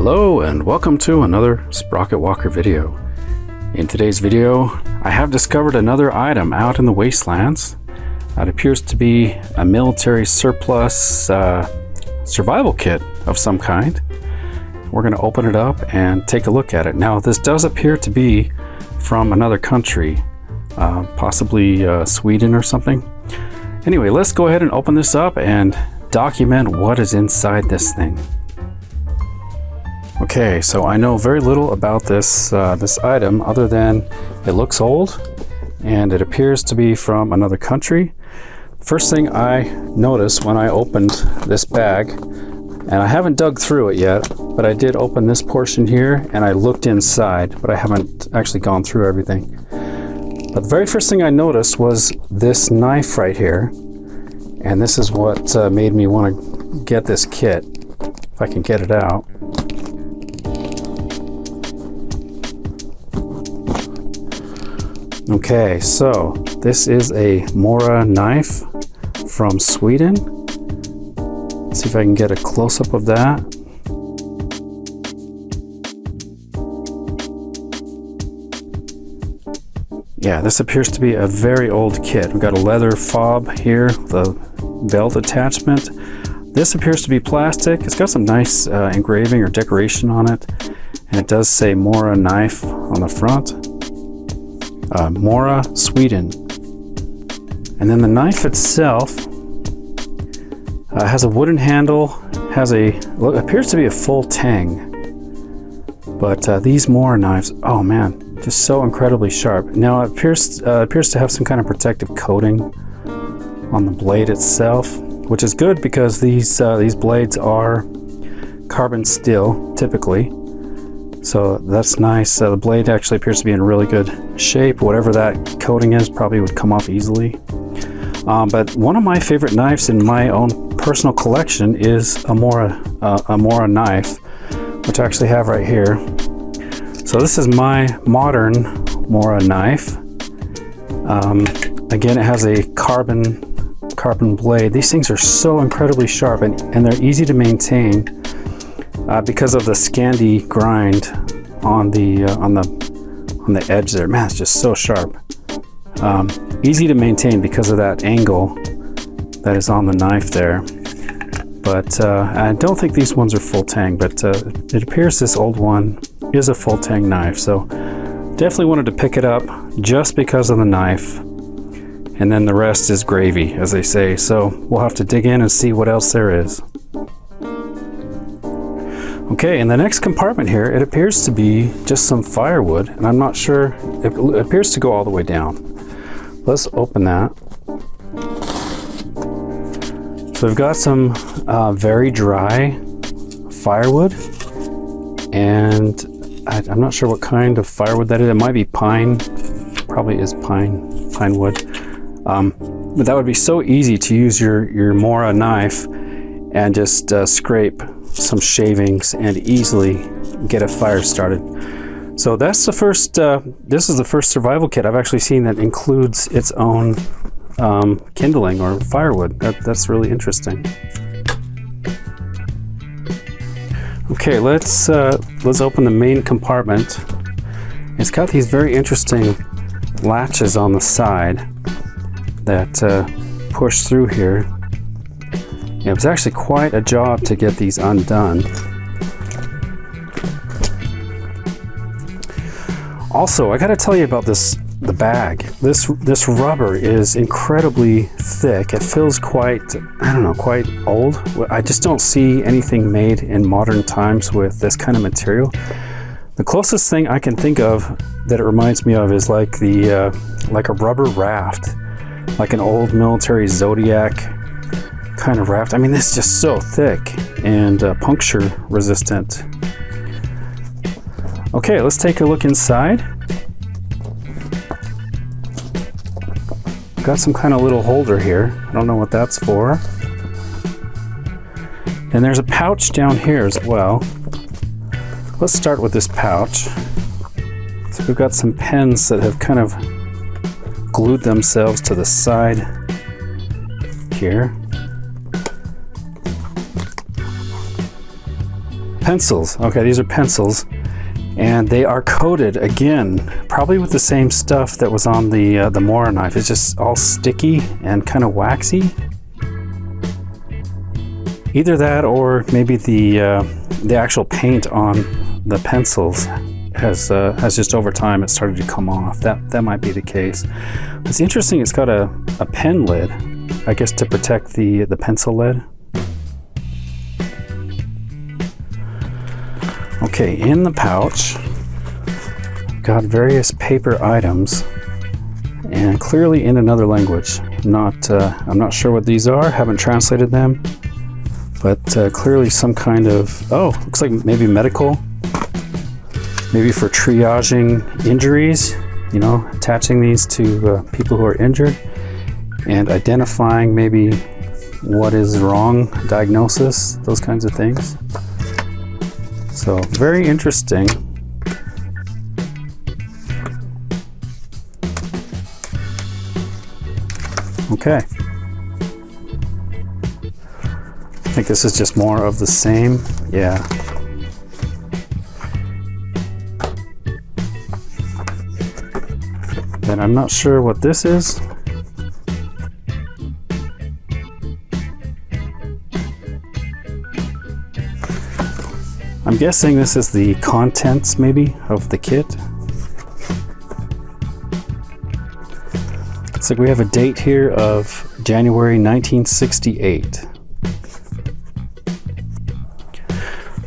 Hello and welcome to another Sprocket Walker video. In today's video, I have discovered another item out in the wastelands. It appears to be a military surplus survival kit of some kind. We're going to open it up and take a look at it. Now, this does appear to be from another country, possibly Sweden or something. Anyway, let's go ahead and open this up and document what is inside this thing. Okay, so I know very little about this item other than it looks old and it appears to be from another country. First thing I noticed when I opened this bag, and I haven't dug through it yet, but I did open this portion here and I looked inside, but I haven't actually gone through everything. But the very first thing I noticed was this knife right here, and this is what made me want to get this kit, if I can get it out. Okay, so this is a Mora knife from Sweden. Let's see if I can get a close-up of that. Yeah, this appears to be a very old kit. We've got a leather fob here, the belt attachment. This appears to be plastic. It's got some nice engraving or decoration on it, and it does say Mora knife on the front. Broli Sweden. And then the knife itself has a wooden handle, appears to be a full tang. But these Mora knives, oh man, just so incredibly sharp. Now it appears to have some kind of protective coating on the blade itself, which is good because these blades are carbon steel typically. So that's nice. The blade actually appears to be in really good shape. Whatever that coating is probably would come off easily. But one of my favorite knives in my own personal collection is a Mora knife, which I actually have right here. So this is my modern Mora knife. Again, it has a carbon blade. These things are so incredibly sharp and they're easy to maintain. Because of the Scandi grind on the edge there. Man, it's just so sharp. Easy to maintain because of that angle that is on the knife there. But I don't think these ones are full tang, but it appears this old one is a full tang knife. So definitely wanted to pick it up just because of the knife. And then the rest is gravy, as they say. So we'll have to dig in and see what else there is. Okay, in the next compartment here, it appears to be just some firewood, and I'm not sure, it appears to go all the way down. Let's open that. So we've got some very dry firewood, and I'm not sure what kind of firewood that is. It might be pine, probably is pine wood. But that would be so easy to use your Mora knife and just scrape some shavings and easily get a fire started. So that's the first, this is the first survival kit I've actually seen that includes its own kindling or firewood. That's really interesting. Okay, let's open the main compartment. It's got these very interesting latches on the side that push through here. Yeah, it was actually quite a job to get these undone. Also, I gotta tell you about the bag. This rubber is incredibly thick. It feels quite old. I just don't see anything made in modern times with this kind of material. The closest thing I can think of that it reminds me of is like like a rubber raft, like an old military Zodiac kind of raft. I mean, this is just so thick and puncture resistant. Okay, let's take a look inside. Got some kind of little holder here. I don't know what that's for. And there's a pouch down here as well. Let's start with this pouch. So we've got some pens that have kind of glued themselves to the side here. Pencils. Okay, these are pencils, and they are coated again, probably with the same stuff that was on the Moreira knife. It's just all sticky and kind of waxy. Either that, or maybe the actual paint on the pencils has just over time it started to come off. That might be the case. It's interesting. It's got a pen lid, I guess, to protect the pencil lid. Okay, in the pouch, got various paper items, and clearly in another language. I'm not sure what these are. Haven't translated them, but clearly some kind of, looks like maybe medical, maybe for triaging injuries. You know, attaching these to people who are injured and identifying maybe what is wrong, diagnosis, those kinds of things. So very interesting. Okay. I think this is just more of the same. Yeah. Then I'm not sure what this is. I'm guessing this is the contents, maybe, of the kit. Looks like we have a date here of January 1968.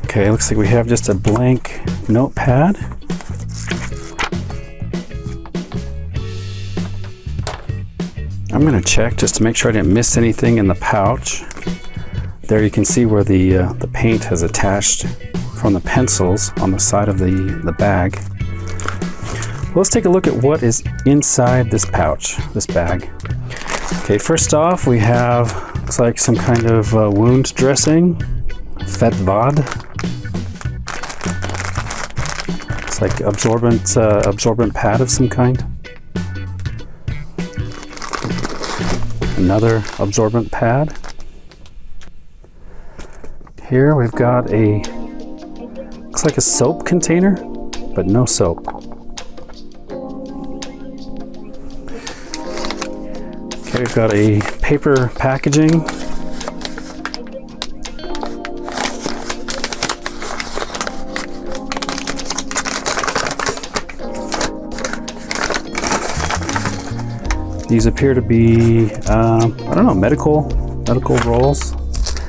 Okay, looks like we have just a blank notepad. I'm going to check just to make sure I didn't miss anything in the pouch. There you can see where the paint has attached from the pencils on the side of the bag. Let's take a look at what is inside this pouch, this bag. Okay, first off we have, looks like some kind of wound dressing, fetvad. It's like absorbent pad of some kind. Another absorbent pad. Here we've got looks like a soap container, but no soap. Okay, we've got a paper packaging. These appear to be, I don't know, medical rolls.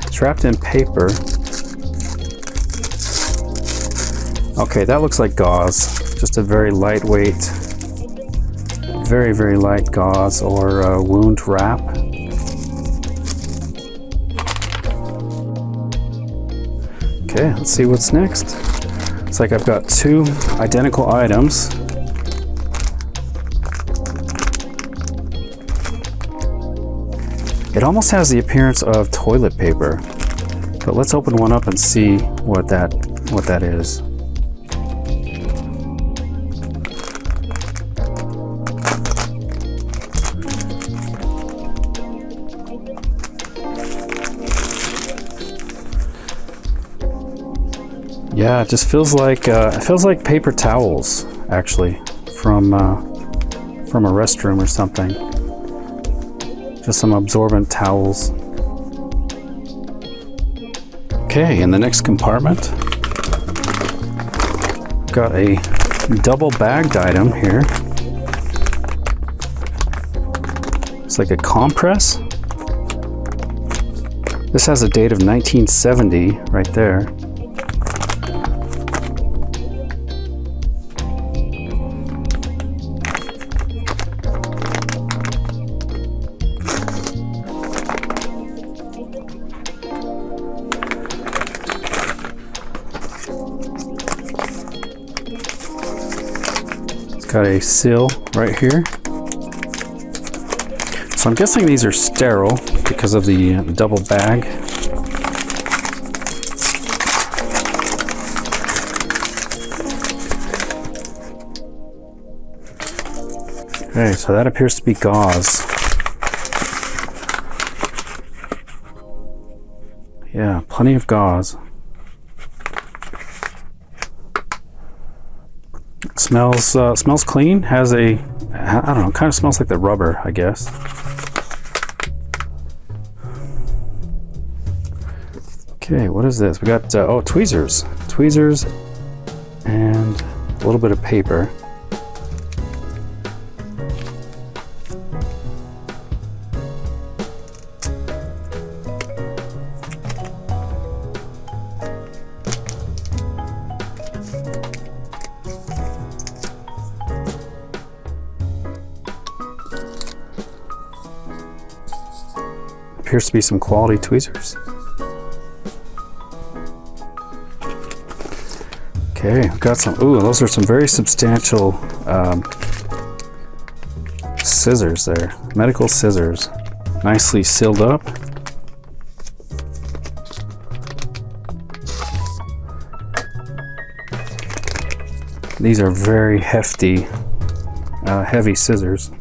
It's wrapped in paper. Okay, that looks like gauze. Just a very lightweight, very, very light gauze or wound wrap. Okay, let's see what's next. It's like I've got two identical items. It almost has the appearance of toilet paper, but let's open one up and see what that is. Yeah, it just feels like paper towels, actually, from a restroom or something. Just some absorbent towels. Okay, in the next compartment, got a double bagged item here. It's like a compress. This has a date of 1970 right there. Got a seal right here. So I'm guessing these are sterile because of the double bag. Okay, so that appears to be gauze. Yeah, plenty of gauze. Smells clean. Has a, I don't know, kind of smells like the rubber, I guess. Okay, what is this? We got oh, tweezers and a little bit of paper. Appears to be some quality tweezers. Okay, I've got some, ooh, those are some very substantial scissors there. Medical scissors. Nicely sealed up. These are very hefty, heavy scissors.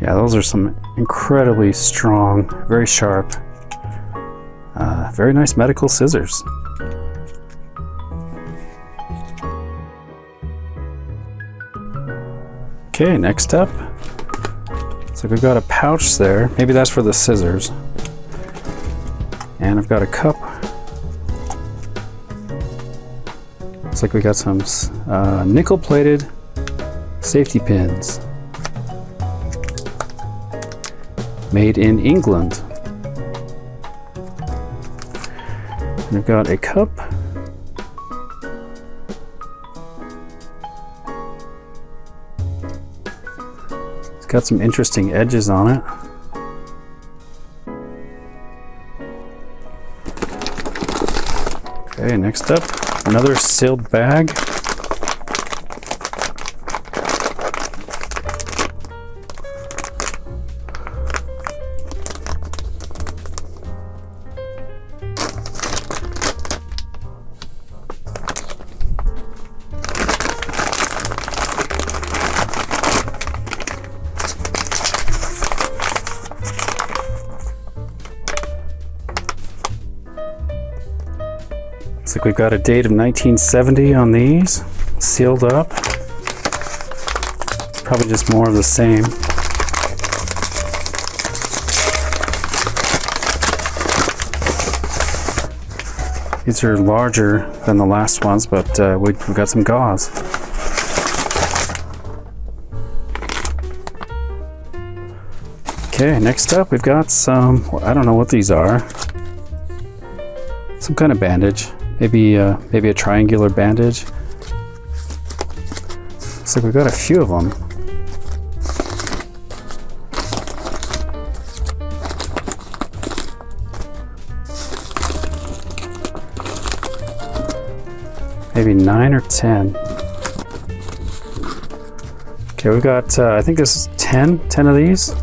Yeah, those are some incredibly strong, very sharp, very nice medical scissors. Okay, next up. So we've got a pouch there. Maybe that's for the scissors. And I've got a cup. Looks like we got some nickel-plated safety pins. Made in England. And we've got a cup. It's got some interesting edges on it. Okay, next up, another sealed bag. Looks like we've got a date of 1970 on these, sealed up. Probably just more of the same. These are larger than the last ones, but we've got some gauze. Okay, next up we've got some, I don't know what these are. Some kind of bandage. Maybe a triangular bandage. Looks like we've got a few of them. Maybe 9 or 10. Okay, we've got, I think this is 10 of these.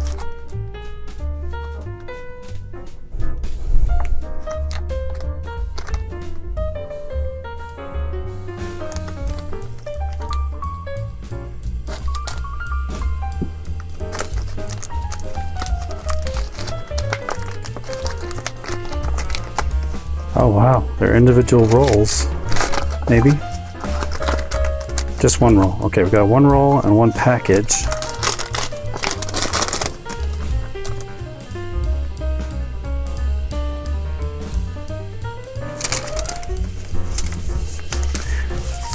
Oh wow, they're individual rolls, maybe? Just one roll. Okay, we've got one roll and one package.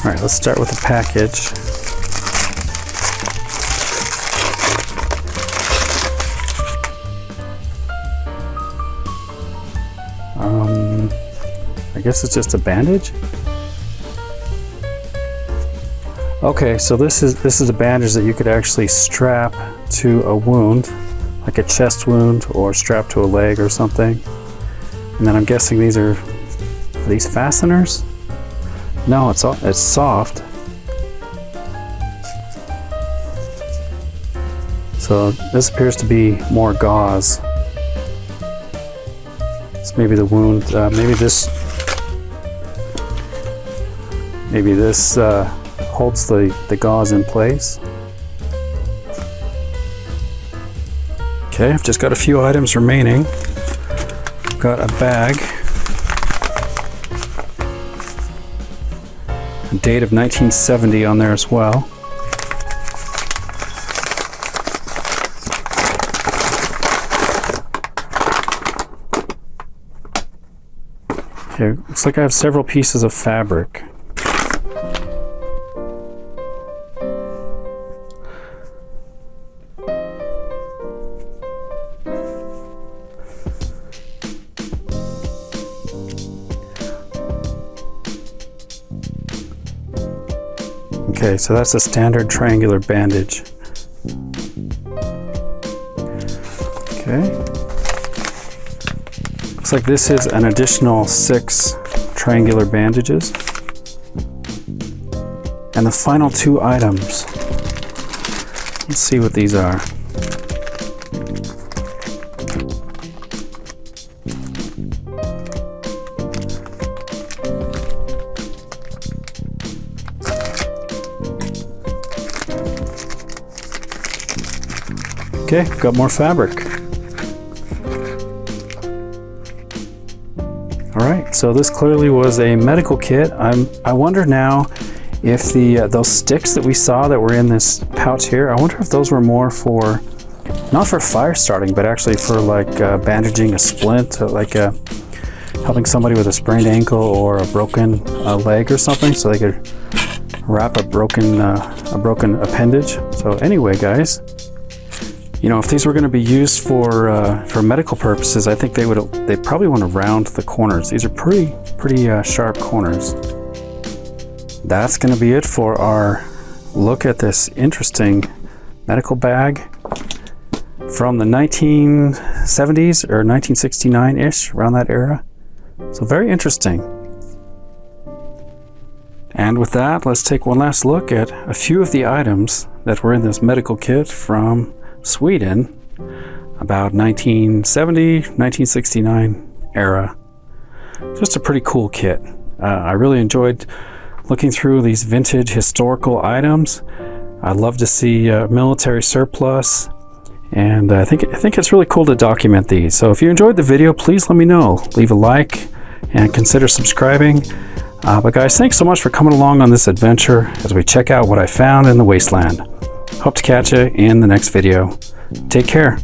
All right, let's start with the package. I guess it's just a bandage. Okay, so this is a bandage that you could actually strap to a wound, like a chest wound, or strap to a leg or something. And then I'm guessing these are these fasteners? No, it's soft. So this appears to be more gauze. So maybe the wound, maybe this holds the gauze in place. Okay, I've just got a few items remaining. I've got a bag, a date of 1970 on there as well. Okay, looks like I have several pieces of fabric. Okay, so that's a standard triangular bandage. Okay. Looks like this is an additional 6 triangular bandages. And the final 2 items. Let's see what these are. Okay, got more fabric. Alright, so this clearly was a medical kit. I wonder now if those sticks that we saw that were in this pouch here, I wonder if those were more for, not for fire starting, but actually for like bandaging a splint, like helping somebody with a sprained ankle or a broken leg or something, so they could wrap a broken appendage. So anyway, guys, you know, if these were going to be used for medical purposes, I think they'd probably want to round the corners. These are pretty sharp corners. That's going to be it for our look at this interesting medical bag from the 1970s or 1969-ish, around that era. So very interesting. And with that, let's take one last look at a few of the items that were in this medical kit from Sweden, about 1970, 1969 era. Just a pretty cool kit. I really enjoyed looking through these vintage historical items. I love to see military surplus, and I think it's really cool to document these. So if you enjoyed the video, please let me know. Leave a like and consider subscribing. But guys, thanks so much for coming along on this adventure as we check out what I found in the wasteland. Hope to catch you in the next video. Take care.